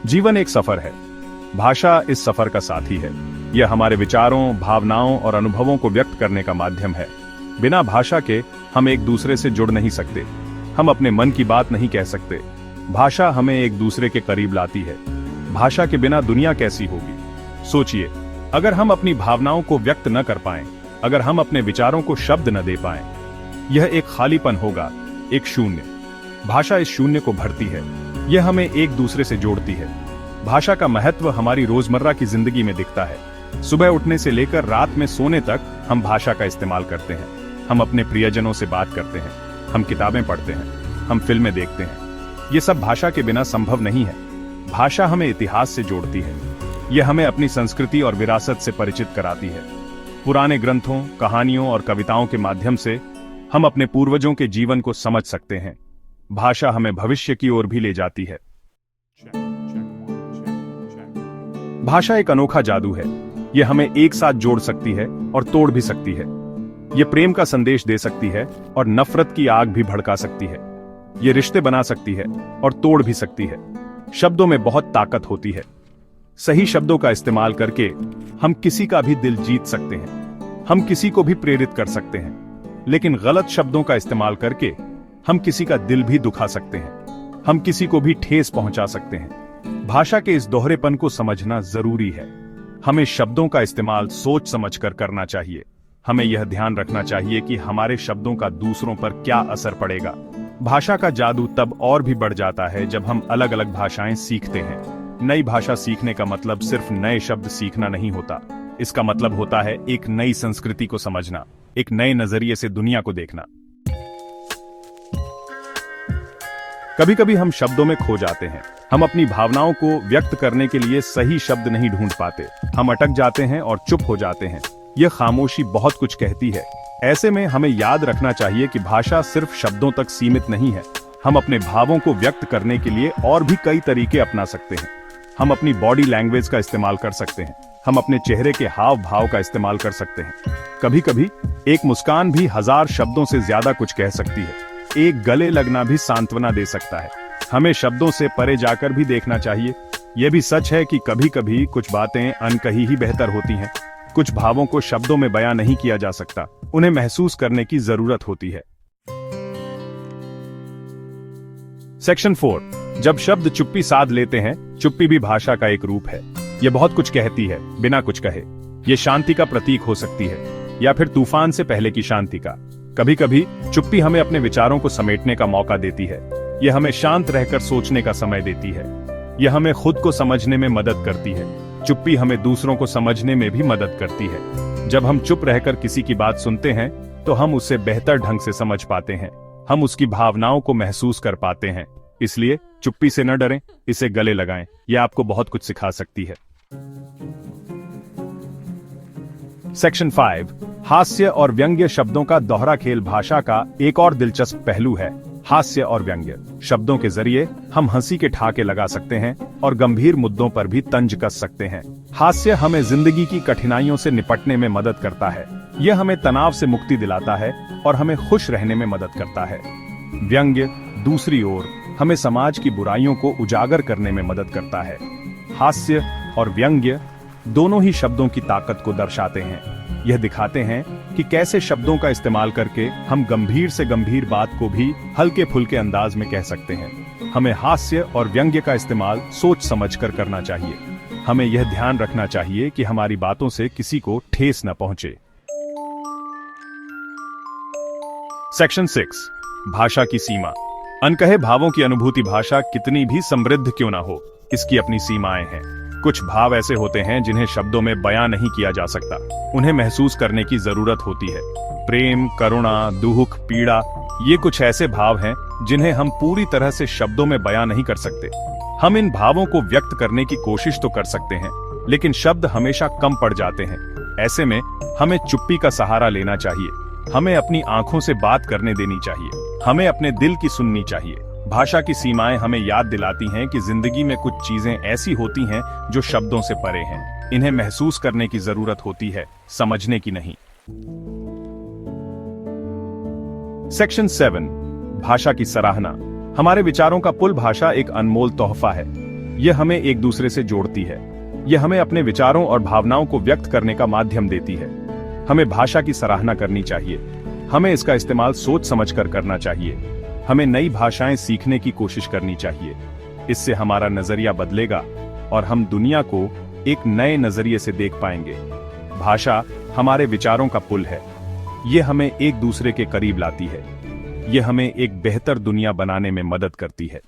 जीवन एक सफर है। भाषा इस सफर का साथी है। यह हमारे विचारों, भावनाओं और अनुभवों को व्यक्त करने का माध्यम है। बिना भाषा के हम एक दूसरे से जुड़ नहीं सकते। हम अपने मन की बात नहीं कह सकते। भाषा हमें एक दूसरे के करीब लाती है। भाषा के बिना दुनिया कैसी होगी? सोचिए, अगर हम अपनी भावनाओं को व्यक्त न कर पाएं, अगर हम अपने विचारों को शब्द न दे पाएं, यह एक खालीपन होगा, एक शून्य। भाषा इस शून्य को भरती है। यह हमें एक दूसरे से जोड़ती है। भाषा का महत्व हमारी रोजमर्रा की जिंदगी में दिखता है। सुबह उठने से लेकर रात में सोने तक हम भाषा का इस्तेमाल करते हैं। हम अपने प्रियजनों से बात करते हैं, हम किताबें पढ़ते हैं, हम फिल्में देखते हैं। ये सब भाषा के बिना संभव नहीं है। भाषा हमें इतिहास से जोड़ती है। यह हमें अपनी संस्कृति और विरासत से परिचित कराती है। पुराने ग्रंथों, कहानियों और कविताओं के माध्यम से हम अपने पूर्वजों के जीवन को समझ सकते हैं। भाषा हमें भविष्य की ओर भी ले जाती है। भाषा एक अनोखा जादू है। यह हमें एक साथ जोड़ सकती है और तोड़ भी सकती है। यह प्रेम का संदेश दे सकती है और नफरत की आग भी भड़का सकती है। यह रिश्ते बना सकती है और तोड़ भी सकती है। शब्दों में बहुत ताकत होती है। सही शब्दों का इस्तेमाल करके हम किसी का भी दिल जीत सकते हैं। हम किसी को भी प्रेरित कर सकते हैं। लेकिन गलत शब्दों का इस्तेमाल करके हम किसी का दिल भी दुखा सकते हैं। हम किसी को भी ठेस पहुंचा सकते हैं। भाषा के इस दोहरेपन को समझना जरूरी है। हमें शब्दों का इस्तेमाल सोच समझकर करना चाहिए। हमें यह ध्यान रखना चाहिए कि हमारे शब्दों का दूसरों पर क्या असर पड़ेगा। भाषा का जादू तब और भी बढ़ जाता है जब हम अलग अलग भाषाएं सीखते हैं। नई भाषा सीखने का मतलब सिर्फ नए शब्द सीखना नहीं होता। इसका मतलब होता है एक नई संस्कृति को समझना, एक नए नजरिए से दुनिया को देखना। कभी कभी हम शब्दों में खो जाते हैं। हम अपनी भावनाओं को व्यक्त करने के लिए सही शब्द नहीं ढूंढ पाते। हम अटक जाते हैं और चुप हो जाते हैं। यह खामोशी बहुत कुछ कहती है। ऐसे में हमें याद रखना चाहिए कि भाषा सिर्फ शब्दों तक सीमित नहीं है। हम अपने भावों को व्यक्त करने के लिए और भी कई तरीके अपना सकते हैं। हम अपनी बॉडी लैंग्वेज का इस्तेमाल कर सकते हैं। हम अपने चेहरे के हाव भाव का इस्तेमाल कर सकते हैं। कभी कभी एक मुस्कान भी 1000 शब्दों से ज्यादा कुछ कह सकती है। एक गले लगना भी सांत्वना दे सकता है। हमें शब्दों से परे जाकर भी देखना चाहिए। यह भी सच है कि कभी कभी कुछ बातें अनकही ही बेहतर होती हैं। कुछ भावों को शब्दों में बयां नहीं किया जा सकता, उन्हें महसूस करने की जरूरत होती है। सेक्शन 4। जब शब्द चुप्पी साध लेते हैं। चुप्पी भी भाषा का एक रूप है। यह बहुत कुछ कहती है बिना कुछ कहे। यह शांति का प्रतीक हो सकती है या फिर तूफान से पहले की शांति का। कभी कभी चुप्पी हमें अपने विचारों को समेटने का मौका देती है। यह हमें शांत रहकर सोचने का समय देती है। यह हमें खुद को समझने में मदद करती है। चुप्पी हमें दूसरों को समझने में भी मदद करती है। जब हम चुप रहकर किसी की बात सुनते हैं तो हम उसे बेहतर ढंग से समझ पाते हैं। हम उसकी भावनाओं को महसूस कर पाते हैं। इसलिए चुप्पी से न डरें, इसे गले लगाएं। यह आपको बहुत कुछ सिखा सकती है। सेक्शन 5। हास्य और व्यंग्य शब्दों का दोहरा खेल भाषा का एक और दिलचस्प पहलू है। हास्य और व्यंग्य शब्दों के जरिए हम हंसी के ठहाके लगा सकते हैं और गंभीर मुद्दों पर भी तंज कस सकते हैं। हास्य हमें जिंदगी की कठिनाइयों से निपटने में मदद करता है। यह हमें तनाव से मुक्ति दिलाता है और हमें खुश रहने में मदद करता है। व्यंग्य दूसरी ओर हमें समाज की बुराइयों को उजागर करने में मदद करता है। हास्य और व्यंग्य दोनों ही शब्दों की ताकत को दर्शाते हैं। यह दिखाते हैं कि कैसे शब्दों का इस्तेमाल करके हम गंभीर से गंभीर बात को भी हल्के फुल्के अंदाज में कह सकते हैं। हमें हास्य और व्यंग्य का इस्तेमाल सोच समझकर करना चाहिए। हमें यह ध्यान रखना चाहिए कि हमारी बातों से किसी को ठेस न पहुंचे। सेक्शन 6। भाषा की सीमा। अनकहे भावों की अनुभूति भाषा कितनी भी समृद्ध क्यों ना हो, इसकी अपनी सीमाएं हैं। कुछ भाव ऐसे होते हैं जिन्हें शब्दों में बयां नहीं किया जा सकता। उन्हें महसूस करने की जरूरत होती है। प्रेम, करुणा, दुख, पीड़ा, ये कुछ ऐसे भाव हैं जिन्हें हम पूरी तरह से शब्दों में बयां नहीं कर सकते। हम इन भावों को व्यक्त करने की कोशिश तो कर सकते हैं, लेकिन शब्द हमेशा कम पड़ जाते हैं। ऐसे में हमें चुप्पी का सहारा लेना चाहिए। हमें अपनी आंखों से बात करने देनी चाहिए। हमें अपने दिल की सुननी चाहिए। भाषा की सीमाएं हमें याद दिलाती हैं कि जिंदगी में कुछ चीजें ऐसी होती हैं जो शब्दों से परे हैं। इन्हें महसूस करने की जरूरत होती है, समझने की नहीं। सेक्शन 7। भाषा की सराहना। हमारे विचारों का पुल भाषा एक अनमोल तोहफा है। यह हमें एक दूसरे से जोड़ती है। यह हमें अपने विचारों और भावनाओं को व्यक्त करने का माध्यम देती है। हमें भाषा की सराहना करनी चाहिए। हमें इसका इस्तेमाल सोच समझकर करना चाहिए। हमें नई भाषाएं सीखने की कोशिश करनी चाहिए। इससे हमारा नजरिया बदलेगा और हम दुनिया को एक नए नजरिए से देख पाएंगे। भाषा हमारे विचारों का पुल है। यह हमें एक दूसरे के करीब लाती है। यह हमें एक बेहतर दुनिया बनाने में मदद करती है।